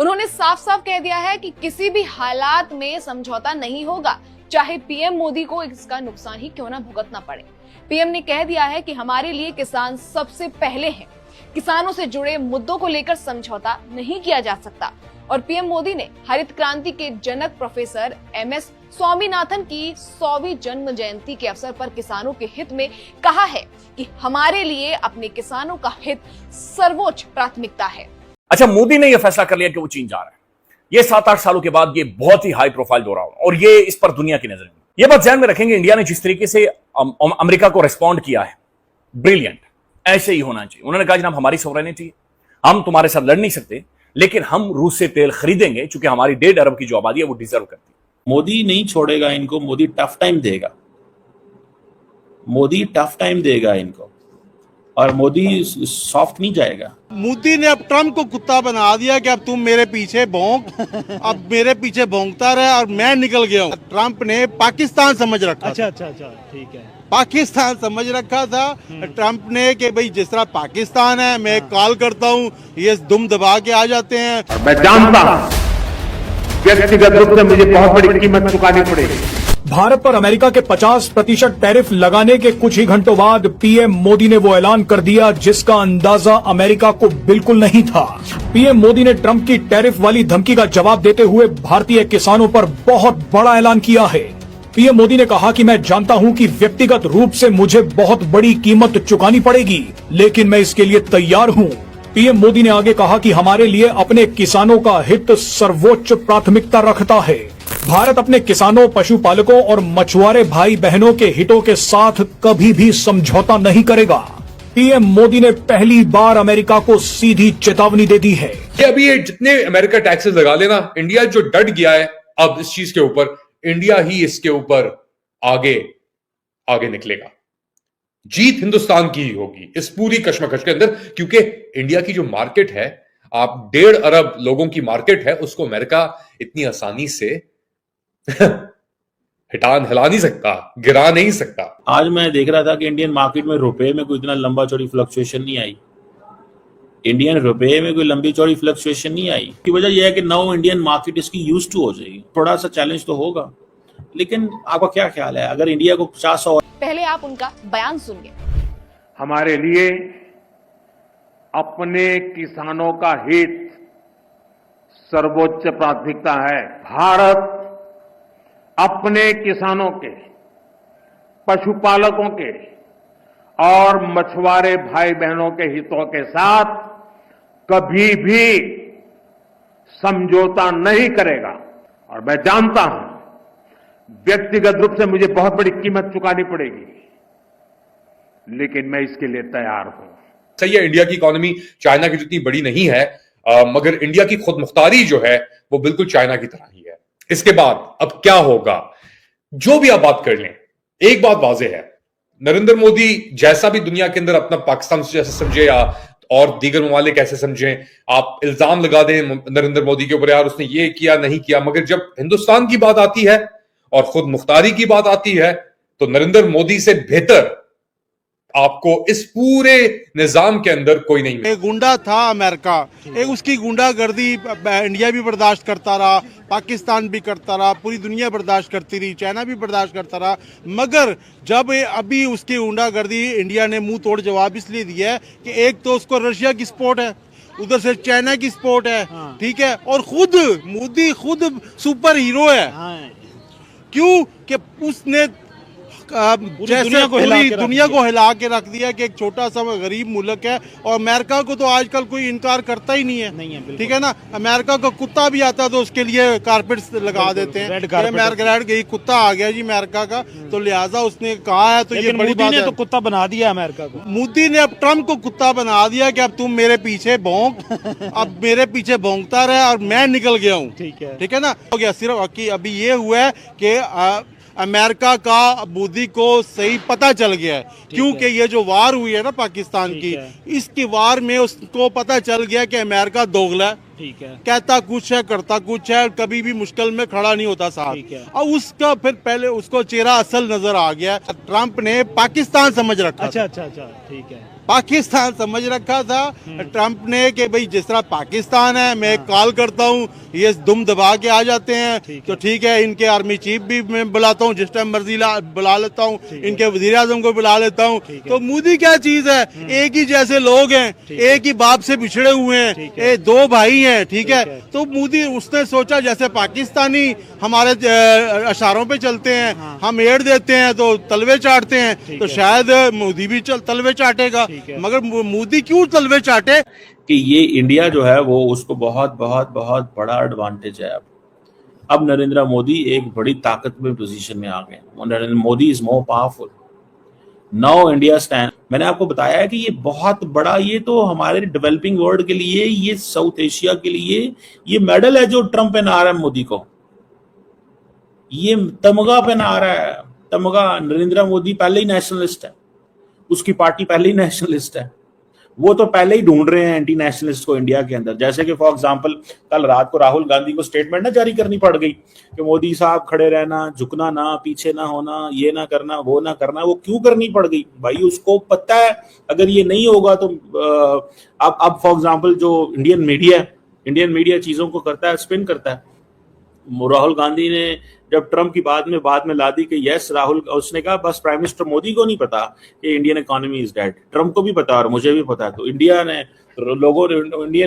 उन्होंने साफ साफ कह दिया है कि किसी भी हालात में समझौता नहीं होगा, चाहे पीएम मोदी को इसका नुकसान ही क्यों ना भुगतना पड़े। पीएम ने कह दिया है कि हमारे लिए किसान सबसे पहले हैं, किसानों से जुड़े मुद्दों को लेकर समझौता नहीं किया जा सकता। और पीएम मोदी ने हरित क्रांति के जनक प्रोफेसर एमएस स्वामीनाथन की 100वीं जन्म जयंती के अवसर पर किसानों के हित में कहा है कि हमारे लिए अपने किसानों का हित सर्वोच्च प्राथमिकता है। अच्छा, मोदी ने यह फैसला कर लिया कि वो चीन जा रहा है। ये 7-8 सालों के बाद ये बहुत ही हाई प्रोफाइल दौरा हो और ये इस पर दुनिया की नजर है। ये बात ध्यान में रखेंगे, इंडिया ने जिस तरीके से अमेरिका को रिस्पॉन्ड किया है, ब्रिलियंट, ऐसे ही होना चाहिए। उन्होंने कहा जनाब हमारी सॉवरेनिटी है, हम तुम्हारे साथ लड़ नहीं सकते, लेकिन हम रूस से तेल खरीदेंगे क्योंकि हमारी 1.5 अरब की जो आबादी है वो डिजर्व करती है। मोदी नहीं छोड़ेगा इनको, मोदी टफ टाइम देगा, मोदी टफ टाइम देगा इनको, और मोदी सॉफ्ट नहीं जाएगा। मोदी ने अब ट्रम्प को कुत्ता बना दिया कि अब तुम मेरे पीछे भौंक, अब मेरे पीछे भौंकता रहे और मैं निकल गया हूँ। ट्रम्प ने पाकिस्तान समझ रखा। अच्छा, ठीक है, पाकिस्तान समझ रखा था ट्रम्प ने कि भाई जिस तरह पाकिस्तान है, मैं कॉल करता हूँ, ये दुम दबा के आ जाते हैं। मैं जानता हूँ व्यक्तिगत रूप से मुझे बहुत बड़ी कीमत चुकानी पड़ेगी। भारत पर अमेरिका के 50% टैरिफ लगाने के कुछ ही घंटों बाद पीएम मोदी ने वो ऐलान कर दिया जिसका अंदाजा अमेरिका को बिल्कुल नहीं था। पीएम मोदी ने ट्रंप की टैरिफ वाली धमकी का जवाब देते हुए भारतीय किसानों पर बहुत बड़ा ऐलान किया है। पीएम मोदी ने कहा कि मैं जानता हूं कि व्यक्तिगत रूप से मुझे बहुत बड़ी कीमत चुकानी पड़ेगी, लेकिन मैं इसके लिए तैयार हूं। पीएम मोदी ने आगे कहा कि हमारे लिए अपने किसानों का हित सर्वोच्च प्राथमिकता रखता है। भारत अपने किसानों, पशुपालकों और मछुआरे भाई बहनों के हितों के साथ कभी भी समझौता नहीं करेगा। पीएम मोदी ने पहली बार अमेरिका को सीधी चेतावनी दे दी है। अभी ये जितने अमेरिका टैक्सेस लगा लेना, इंडिया जो डट गया है अब इस चीज के ऊपर, इंडिया ही इसके ऊपर आगे निकलेगा। जीत हिंदुस्तान की ही होगी इस पूरी कश्मकश के अंदर, क्योंकि इंडिया की जो मार्केट है, आप 1.5 अरब लोगों की मार्केट है, उसको अमेरिका इतनी आसानी से हिला नहीं सकता, गिरा नहीं सकता। आज मैं देख रहा था कि इंडियन मार्केट में रुपए में कोई इतना लंबा चौड़ी फ्लक्चुएशन नहीं आई। इंडियन रुपए में कोई लंबी चौड़ी फ्लक्चुएशन नहीं आई। की वजह यह है कि नाउ इंडियन मार्केट इसकी यूज टू हो जाएगी। थोड़ा सा चैलेंज तो होगा, लेकिन आपका क्या ख्याल है अगर इंडिया को 50 पहले आप उनका बयान सुनिए। हमारे लिए अपने किसानों का हित सर्वोच्च प्राथमिकता है। भारत अपने किसानों के, पशुपालकों के और मछुआरे भाई बहनों के हितों के साथ कभी भी समझौता नहीं करेगा। और मैं जानता हूं व्यक्तिगत रूप से मुझे बहुत बड़ी कीमत चुकानी पड़ेगी, लेकिन मैं इसके लिए तैयार हूं। सही है, इंडिया की इकोनॉमी चाइना की जितनी बड़ी नहीं है, मगर इंडिया की खुद मुख्तारी जो है वो बिल्कुल चाइना की तरह ही है। इसके बाद अब क्या होगा, जो भी आप बात कर लें, एक बात वाज़ेह है, नरेंद्र मोदी जैसा भी दुनिया के अंदर अपना पाकिस्तान जैसे समझे या और दीगर ममालिक ऐसे समझें, आप इल्जाम लगा दें नरेंद्र मोदी के ऊपर, यार उसने ये किया नहीं किया, मगर जब हिंदुस्तान की बात आती है और खुद मुख्तारी की बात आती है तो नरेंद्र मोदी से बेहतर आपको इस पूरे निजाम के अंदर कोई नहीं मिला। एक गुंडा था अमेरिका, एक उसकी गुंडागर्दी इंडिया भी बर्दाश्त करता रहा, पाकिस्तान भी करता रहा, पूरी दुनिया बर्दाश्त करती रही, चाइना भी बर्दाश्त करता रहा। मगर जब अभी उसकी गुंडागर्दी इंडिया ने मुंह तोड़ जवाब इसलिए दिया है कि एक तो उसको रशिया की सपोर्ट है, उधर से चाइना की सपोर्ट है, ठीक है, और खुद मोदी खुद सुपर हीरो है। क्यों कि उसने जैसे पूरी दुनिया को हिला के रख दिया कि एक छोटा सा गरीब मुल्क है। और अमेरिका को तो आजकल कोई इनकार करता ही नहीं है, ठीक है ना। अमेरिका का कुत्ता भी आता तो उसके लिए कारपेट लगा देते हैं। रेड कुत्ता आ गया जी अमेरिका का, तो लिहाजा उसने कहा है, तो ये बड़ी बात है। तो कुत्ता बना दिया अमेरिका को, मोदी ने अब ट्रम्प को कुत्ता बना दिया कि अब तुम मेरे पीछे भौंक, अब मेरे पीछे भौंकता रहे और मैं निकल गया हूँ, ठीक है ना। हो गया सिर्फ अभी ये हुआ है कि अमेरिका का मोदी को सही पता चल गया है, क्योंकि ये जो वार हुई है ना पाकिस्तान की, इसकी वार में उसको पता चल गया कि अमेरिका दोगला है, ठीक है, कहता कुछ है करता कुछ है, कभी भी मुश्किल में खड़ा नहीं होता साथ। और उसका फिर पहले उसको चेहरा असल नजर आ गया। ट्रम्प ने पाकिस्तान समझ रखा। अच्छा, ठीक है, पाकिस्तान समझ रखा था ट्रंप ने कि भाई जिस तरह पाकिस्तान है, मैं कॉल करता हूँ ये दुम दबा के आ जाते हैं, तो ठीक है इनके आर्मी चीफ भी मैं बुलाता हूँ, जिस टाइम मर्जी बुला लेता हूँ, इनके वजीर आजम को बुला लेता हूँ। तो मोदी क्या चीज है, एक ही जैसे लोग हैं, एक ही बाप से बिछड़े हुए हैं, ये दो भाई हैं, ठीक है। तो मोदी उसने सोचा जैसे पाकिस्तानी हमारे इशारों पे चलते हैं, हम एड देते हैं तो तलवे चाटते हैं, तो शायद मोदी भी तलवे चाटेगा। मगर मोदी क्यों तलवे चाटे कि ये इंडिया जो है वो उसको बहुत बहुत बहुत बड़ा एडवांटेज है। अब नरेंद्र मोदी एक बड़ी ताकतवर पोजीशन में आ गए। Narendra Modi is more powerful now. India stand, मैंने आपको बताया है कि ये बहुत बड़ा, ये तो हमारे डेवलपिंग वर्ल्ड के लिए, ये साउथ एशिया के लिए ये मेडल है जो ट्रंप पहना रहा है मोदी को, ये तमगा पहना रहा है। तमगा, नरेंद्र मोदी पहले ही नेशनलिस्ट है, उसकी पार्टी पहले ही नेशनलिस्ट है, वो तो पहले ही ढूंढ रहे हैं एंटी नेशनलिस्ट को इंडिया के अंदर। जैसे कि फॉर एग्जांपल कल रात को राहुल गांधी को स्टेटमेंट ना जारी करनी पड़ गई कि मोदी साहब खड़े रहना, झुकना ना, पीछे ना होना, ये ना करना, वो ना करना। वो क्यों करनी पड़ गई भाई? उसको पता है अगर ये नहीं होगा तो अब फॉर एग्जांपल जो इंडियन मीडिया चीजों को करता है, स्पिन करता है। राहुल गांधी ने जब ट्रंप की बात में ला दी कि यस राहुल, उसने कहा बस प्राइम मिनिस्टर मोदी को नहीं पता कि Indian economy is dead, Trump को भी पता और मुझे भी पता है। तो इंडियन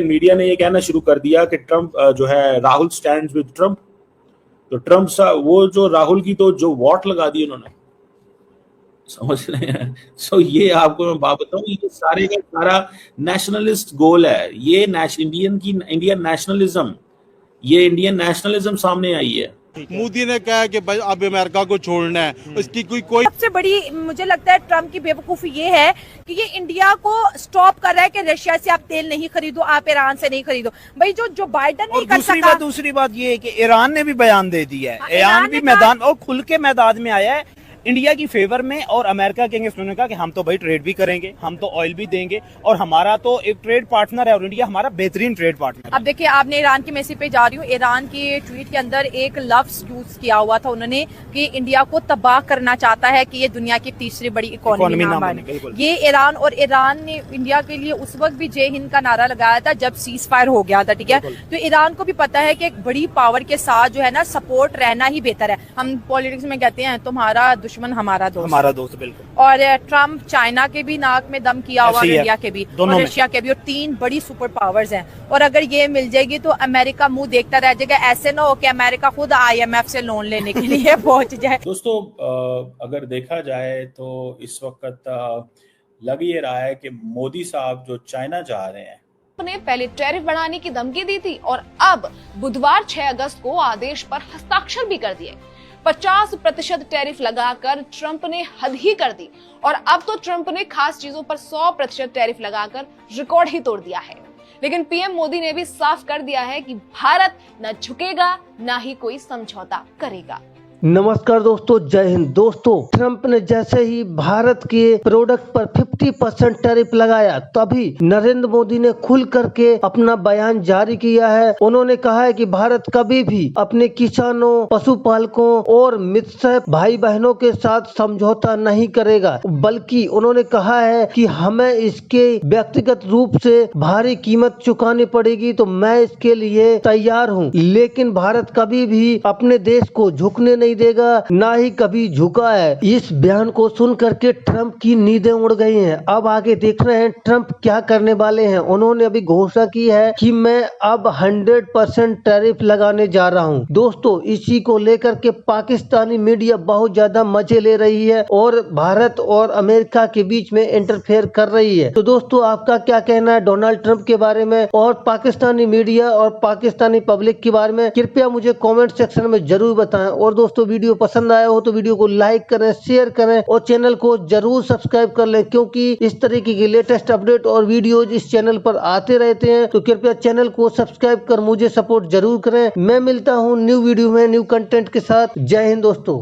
मीडिया ने ये कहना शुरू कर दिया कि ट्रंप जो है, राहुल स्टैंड्स विद ट्रंप। तो ट्रंप सा वो जो राहुल की तो जो वोट लगा दी उन्होंने, समझ रहे हैं। सो ये आपको मैं बात बताऊं, ये सारे का सारा नेशनलिस्ट गोल है। ये इंडियन नेशनलिज्म सामने आई है। मोदी ने कहा कि भाई अब अमेरिका को छोड़ना है, इसकी कोई सबसे बड़ी मुझे लगता है ट्रम्प की बेवकूफी ये है कि ये इंडिया को स्टॉप कर रहा है कि रशिया से आप तेल नहीं खरीदो, आप ईरान से नहीं खरीदो। भाई जो बाइडन नहीं कर सका। दूसरी बात ये है कि ईरान ने भी बयान दे दिया है, ईरान भी मैदान और खुल के मैदान में आया है इंडिया की फेवर में और अमेरिका के अगेंस्ट। उन्होंने कहा कि हम तो भाई ट्रेड भी करेंगे, हम तो ऑयल भी देंगे और हमारा तो एक ट्रेड पार्टनर है और इंडिया हमारा बेहतरीन ट्रेड पार्टनर है। अब देखिए, आपने ईरान की मैसेज पे जा रही हूँ, ईरान की ट्वीट के अंदर एक लफ्ज यूज किया हुआ था उन्होंने कि इंडिया को तबाह करना चाहता है कि ये दुनिया की तीसरी बड़ी इकोनॉमी ना बने। ये ईरान, और ईरान ने इंडिया के लिए उस वक्त भी जय हिंद का नारा लगाया था जब सीज फायर हो गया था, ठीक है। तो ईरान को भी पता है कि एक बड़ी पावर के साथ जो है ना सपोर्ट रहना ही बेहतर है। हम पॉलिटिक्स में कहते हैं तुम्हारा दुश्मन हमारा दोस्त, बिल्कुल। और ट्रम्प चाइना के भी नाक में दम किया हुआ, इंडिया के भी और रशिया के भी, और तीन बड़ी सुपर पावर्स हैं। और अगर ये मिल जाएगी तो अमेरिका मुंह देखता रह जाएगा। ऐसे ना हो कि अमेरिका खुद IMF से लोन लेने के लिए पहुंच जाए। दोस्तों, अगर देखा जाए तो इस वक्त लग ये रहा है कि मोदी साहब जो चाइना जा रहे हैं, ने पहले टैरिफ बढ़ाने की धमकी दी थी और अब बुधवार 6 अगस्त को आदेश पर हस्ताक्षर भी कर दिए। 50% टैरिफ लगाकर ट्रंप ने हद ही कर दी और अब तो ट्रंप ने खास चीजों पर 100% टैरिफ लगाकर रिकॉर्ड ही तोड़ दिया है। लेकिन पीएम मोदी ने भी साफ कर दिया है कि भारत न झुकेगा, न ही कोई समझौता करेगा। नमस्कार दोस्तों, जय हिंद। दोस्तों, ट्रंप ने जैसे ही भारत के प्रोडक्ट पर 50% टैरिफ लगाया तभी नरेंद्र मोदी ने खुल करके अपना बयान जारी किया है। उन्होंने कहा है कि भारत कभी भी अपने किसानों, पशुपालकों और मित्र भाई बहनों के साथ समझौता नहीं करेगा, बल्कि उन्होंने कहा है कि हमें इसके व्यक्तिगत रूप से भारी कीमत चुकानी पड़ेगी, तो मैं इसके लिए तैयार हूँ। लेकिन भारत कभी भी अपने देश को झुकने नहीं देगा, ना ही कभी झुका है। इस बयान को सुन करके ट्रंप की नींदें उड़ गई हैं। अब आगे देख रहे हैं ट्रंप क्या करने वाले हैं। उन्होंने अभी घोषणा की है कि मैं अब 100% टैरिफ लगाने जा रहा हूं। दोस्तों, इसी को लेकर के पाकिस्तानी मीडिया बहुत ज्यादा मजे ले रही है और भारत और अमेरिका के बीच में इंटरफेयर कर रही है। तो दोस्तों, आपका क्या कहना है डोनाल्ड ट्रंप के बारे में और पाकिस्तानी मीडिया और पाकिस्तानी पब्लिक के बारे में? कृपया मुझे कॉमेंट सेक्शन में जरूर बताएं। और दोस्तों, वीडियो पसंद आया हो तो वीडियो को लाइक करें, शेयर करें और चैनल को जरूर सब्सक्राइब कर लें, क्योंकि इस तरीके की लेटेस्ट अपडेट और वीडियोज इस चैनल पर आते रहते हैं। तो कृपया चैनल को सब्सक्राइब कर मुझे सपोर्ट जरूर करें। मैं मिलता हूं न्यू वीडियो में न्यू कंटेंट के साथ। जय हिंद दोस्तों।